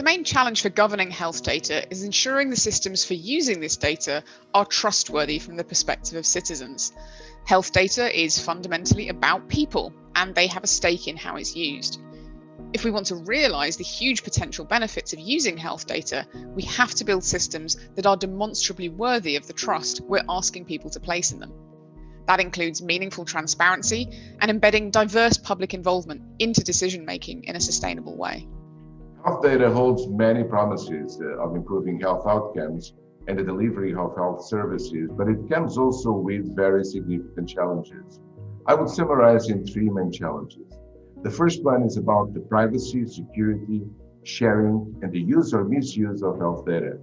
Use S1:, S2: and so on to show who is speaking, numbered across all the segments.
S1: The main challenge for governing health data is ensuring the systems for using this data are trustworthy from the perspective of citizens. Health data is fundamentally about people, and they have a stake in how it's used. If we want to realise the huge potential benefits of using health data, we have to build systems that are demonstrably worthy of the trust we're asking people to place in them. That includes meaningful transparency and embedding diverse public involvement into decision-making in a sustainable way.
S2: Health data holds many promises of improving health outcomes and the delivery of health services, but it comes also with very significant challenges. I would summarize in three main challenges. The first one is about the privacy, security, sharing, and the use or misuse of health data.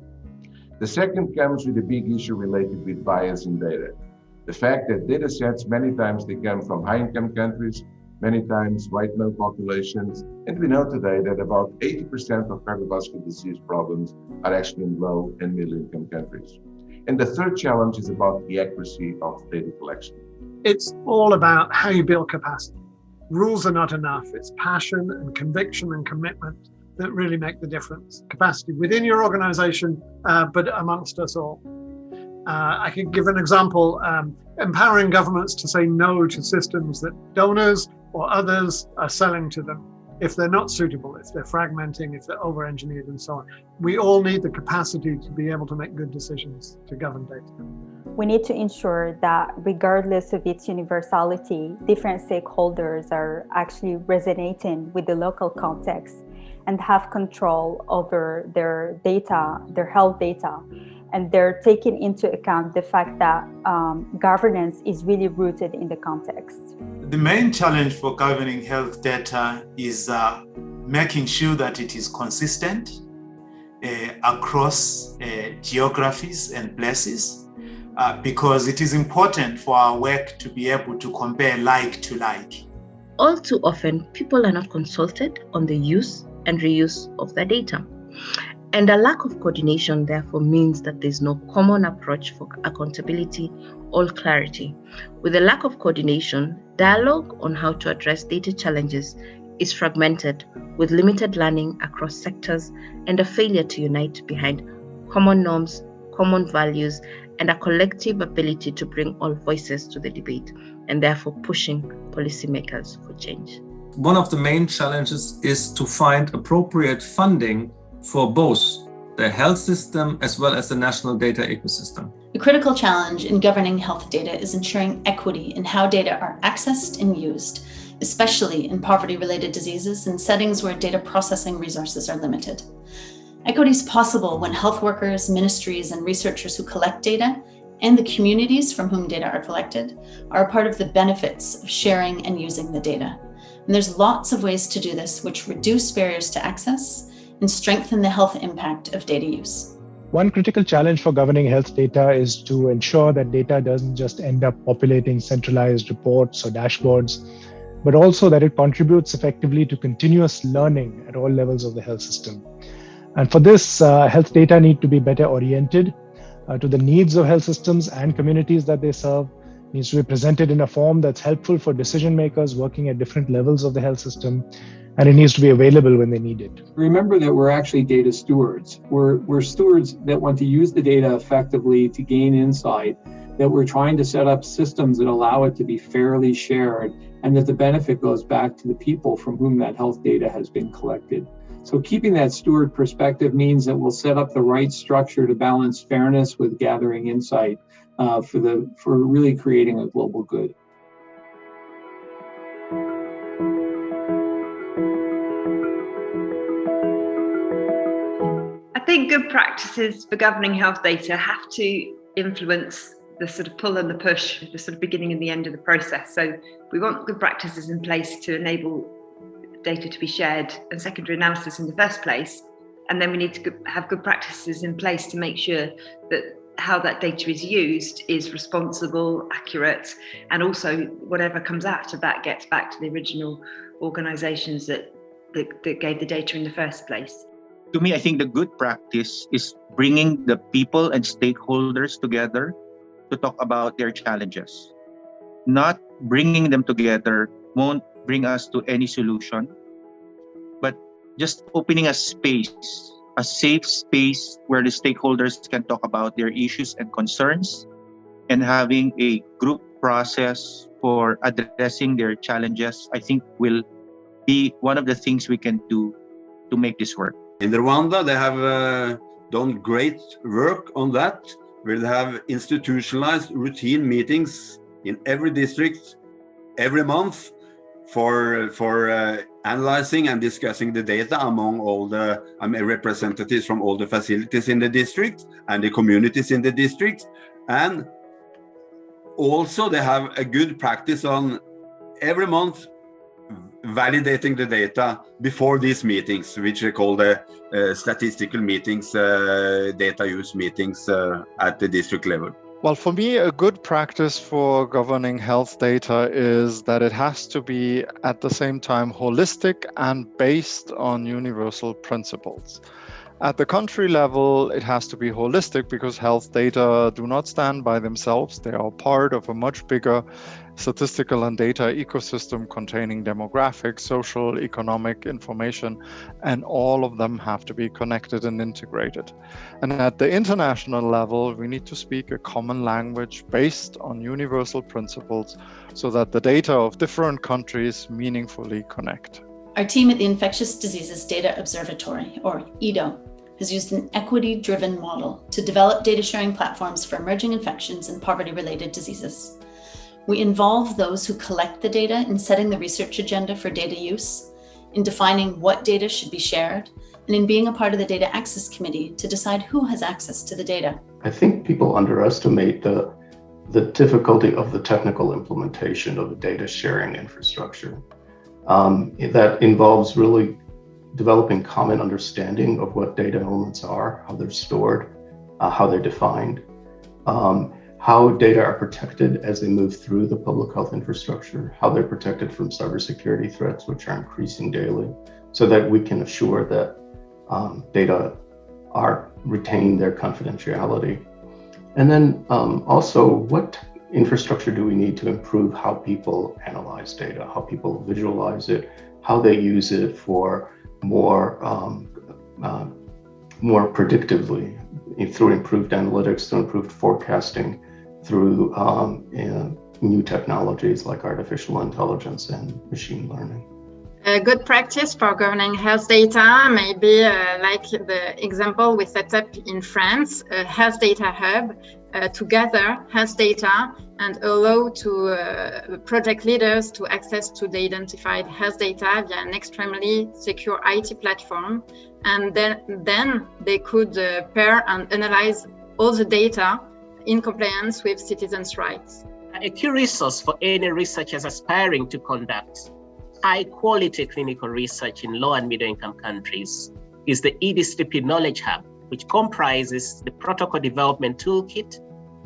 S2: The second comes with a big issue related with bias in data. The fact that data sets many times they come from high-income countries, many times white male populations, and we know today that about 80% of cardiovascular disease problems are actually in low and middle-income countries. And the third challenge is about the accuracy of data collection.
S3: It's all about how you build capacity. Rules are not enough. It's passion and conviction and commitment that really make the difference. Capacity within your organization, but amongst us all. I can give an example, empowering governments to say no to systems that donors or others are selling to them if they're not suitable, if they're fragmenting, if they're over-engineered and so on. We all need the capacity to be able to make good decisions to govern data.
S4: We need to ensure that regardless of its universality, different stakeholders are actually resonating with the local context and have control over their data, their health data. And they're taking into account the fact that governance is really rooted in the context.
S5: The main challenge for governing health data is making sure that it is consistent across geographies and places, because it is important for our work to be able to compare like to like.
S6: All too often, people are not consulted on the use and reuse of the data. And a lack of coordination, therefore, means that there's no common approach for accountability or clarity. With a lack of coordination, dialogue on how to address data challenges is fragmented, with limited learning across sectors and a failure to unite behind common norms, common values, and a collective ability to bring all voices to the debate, and therefore pushing policymakers for change.
S7: One of the main challenges is to find appropriate funding for both the health system as well as the national data ecosystem.
S8: The critical challenge in governing health data is ensuring equity in how data are accessed and used, especially in poverty-related diseases and settings where data processing resources are limited. Equity is possible when health workers, ministries, and researchers who collect data and the communities from whom data are collected are a part of the benefits of sharing and using the data. And there's lots of ways to do this, which reduce barriers to access and strengthen the health impact of data use.
S9: One critical challenge for governing health data is to ensure that data doesn't just end up populating centralized reports or dashboards, but also that it contributes effectively to continuous learning at all levels of the health system. And for this, health data need to be better oriented to the needs of health systems and communities that they serve. It needs to be presented in a form that's helpful for decision makers working at different levels of the health system, and it needs to be available when they need it.
S10: Remember that we're actually data stewards. We're stewards that want to use the data effectively to gain insight, that we're trying to set up systems that allow it to be fairly shared, and that the benefit goes back to the people from whom that health data has been collected. So keeping that steward perspective means that we'll set up the right structure to balance fairness with gathering insight for really creating a global good.
S11: I think good practices for governing health data have to influence the sort of pull and the push, the sort of beginning and the end of the process. So we want good practices in place to enable data to be shared and secondary analysis in the first place. And then we need to have good practices in place to make sure that how that data is used is responsible, accurate, and also whatever comes out of that gets back to the original organisations that gave the data in the first place.
S12: To me, I think the good practice is bringing the people and stakeholders together to talk about their challenges. Not bringing them together won't bring us to any solution, but just opening a space, a safe space where the stakeholders can talk about their issues and concerns, and having a group process for addressing their challenges, I think will be one of the things we can do to make this work.
S13: In Rwanda, they have done great work on that. We'll have institutionalized routine meetings in every district every month for analyzing and discussing the data among all the representatives from all the facilities in the district and the communities in the district. And also they have a good practice on every month validating the data before these meetings, which are called the statistical meetings, data use meetings at the district level.
S14: Well, for me, a good practice for governing health data is that it has to be at the same time holistic and based on universal principles. At the country level, it has to be holistic because health data do not stand by themselves. They are part of a much bigger statistical and data ecosystem containing demographic, social, economic information, and all of them have to be connected and integrated. And at the international level, we need to speak a common language based on universal principles so that the data of different countries meaningfully connect.
S8: Our team at the Infectious Diseases Data Observatory, or EDO, has used an equity-driven model to develop data sharing platforms for emerging infections and poverty-related diseases. We involve those who collect the data in setting the research agenda for data use, in defining what data should be shared, and in being a part of the Data Access Committee to decide who has access to the data.
S15: I think people underestimate the difficulty of the technical implementation of a data sharing infrastructure. That involves really developing common understanding of what data elements are, how they're stored, how they're defined, how data are protected as they move through the public health infrastructure, how they're protected from cybersecurity threats, which are increasing daily, so that we can assure that data retain their confidentiality. And then also, what infrastructure do we need to improve how people analyze data, how people visualize it, how they use it for more predictively, through improved analytics, through improved forecasting, through new technologies like artificial intelligence and machine learning.
S16: A good practice for governing health data may be like the example we set up in France, a health data hub to gather health data and allow to project leaders to access to the identified health data via an extremely secure IT platform. And then they could pair and analyze all the data in compliance with citizens' rights.
S17: A key resource for any researchers aspiring to conduct high-quality clinical research in low and middle-income countries is the eDCTP Knowledge Hub, which comprises the protocol development toolkit,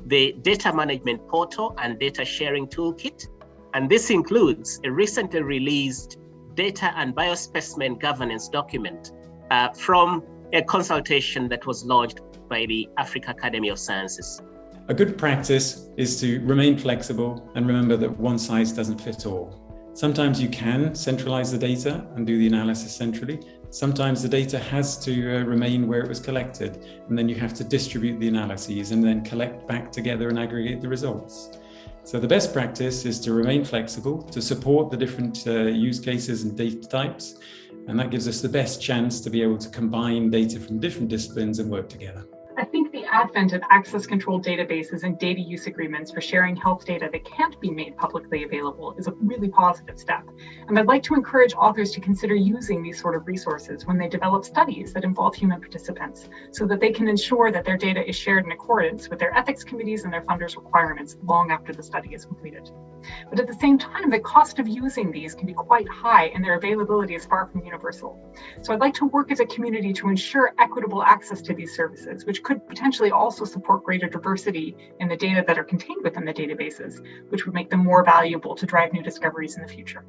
S17: the data management portal and data sharing toolkit. And this includes a recently released data and biospecimen governance document from a consultation that was launched by the Africa Academy of Sciences.
S18: A good practice is to remain flexible and remember that one size doesn't fit all. Sometimes you can centralize the data and do the analysis centrally. Sometimes the data has to remain where it was collected, and then you have to distribute the analyses and then collect back together and aggregate the results. So the best practice is to remain flexible, to support the different use cases and data types, and that gives us the best chance to be able to combine data from different disciplines and work together.
S19: I think the advent of access-controlled databases and data use agreements for sharing health data that can't be made publicly available is a really positive step. And I'd like to encourage authors to consider using these sort of resources when they develop studies that involve human participants, so that they can ensure that their data is shared in accordance with their ethics committees and their funders' requirements long after the study is completed. But at the same time, the cost of using these can be quite high and their availability is far from universal. So I'd like to work as a community to ensure equitable access to these services, which could potentially also support greater diversity in the data that are contained within the databases, which would make them more valuable to drive new discoveries in the future.